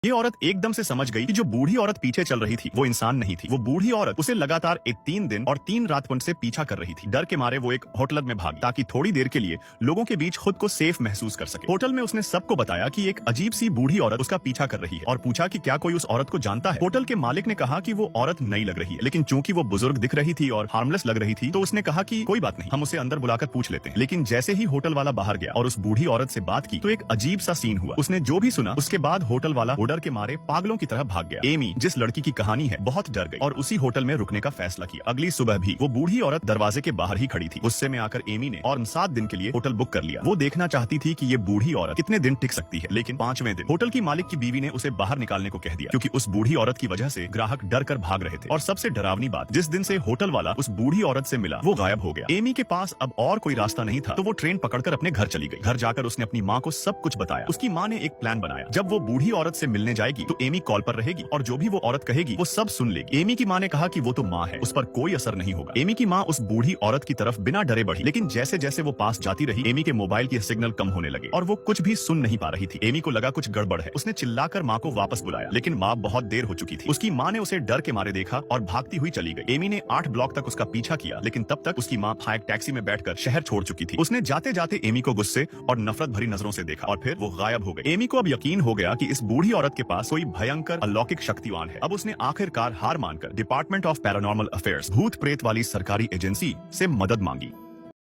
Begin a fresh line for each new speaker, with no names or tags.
ये औरत एकदम से समझ गई कि जो बूढ़ी औरत पीछे चल रही थी वो इंसान नहीं थी। वो बूढ़ी औरत उसे लगातार 3 दिन और 3 रात से पीछा कर रही थी। डर के मारे वो एक होटल में भागी ताकि थोड़ी देर के लिए लोगों के बीच खुद को सेफ महसूस कर सके। होटल में उसने सबको बताया कि एक अजीब सी बूढ़ी औरत उसका पीछा कर रही है और पूछा कि क्या कोई उस औरत को जानता है। होटल के मालिक ने कहा कि वो औरत नई लग रही है, लेकिन चूंकि वो बुजुर्ग दिख रही थी और हार्मलेस लग रही थी तो उसने कहा कि कोई बात नहीं, हम उसे अंदर बुलाकर पूछ लेते हैं। लेकिन जैसे ही होटल वाला बाहर गया और उस बूढ़ी औरत से बात की तो एक अजीब सा सीन हुआ। उसने जो भी सुना उसके बाद होटल वाला डर के मारे पागलों की तरह भाग गया। एमी, जिस लड़की की कहानी है, बहुत डर गई और उसी होटल में रुकने का फैसला किया। अगली सुबह भी वो बूढ़ी औरत दरवाजे के बाहर ही खड़ी थी। गुस्से में आकर एमी ने और 7 दिन के लिए होटल बुक कर लिया। वो देखना चाहती थी कि ये बूढ़ी औरत कितने दिन टिक सकती है। लेकिन 5वें दिन होटल की मालिक की बीवी ने उसे बाहर निकालने को कह दिया क्योंकि उस बूढ़ी औरत की वजह से ग्राहक डर कर भाग रहे थे। और सबसे डरावनी बात, जिस दिन से होटल वाला उस बूढ़ी औरत से मिला वो गायब हो गया। एमी के पास अब और कोई रास्ता नहीं था तो वो ट्रेन पकड़कर अपने घर चली गई। घर जाकर उसने अपनी माँ को सब कुछ बताया। उसकी माँ ने एक प्लान बनाया। जब वो बूढ़ी औरत से मिलने जाएगी तो एमी कॉल पर रहेगी और जो भी वो औरत कहेगी वो सब सुन लेगी। एमी की माँ ने कहा कि वो तो माँ है, उस पर कोई असर नहीं होगा। एमी की माँ उस बूढ़ी औरत की तरफ बिना डरे बढ़ी, लेकिन जैसे जैसे वो पास जाती रही एमी के मोबाइल के सिग्नल कम होने लगे और वो कुछ भी सुन नहीं पा रही थी। एमी को लगा कुछ गड़बड़ है। उसने चिल्लाकर माँ को वापस बुलाया, लेकिन माँ बहुत देर हो चुकी थी। उसकी माँ ने उसे डर के मारे देखा और भागती हुई चली गई। एमी ने 8 ब्लॉक तक उसका पीछा किया, लेकिन तब तक उसकी माँ एक टैक्सी में बैठकर शहर छोड़ चुकी थी। उसने जाते जाते एमी को गुस्से और नफरत भरी नजरों से देखा और फिर वो गायब हो गई। एमी को अब यकीन हो गया कि इस बूढ़ी औरत के पास कोई भयंकर अलौकिक शक्तिवान है। अब उसने आखिरकार हार मानकर डिपार्टमेंट ऑफ पैरानॉर्मल अफेयर्स, भूत प्रेत वाली सरकारी एजेंसी से मदद मांगी।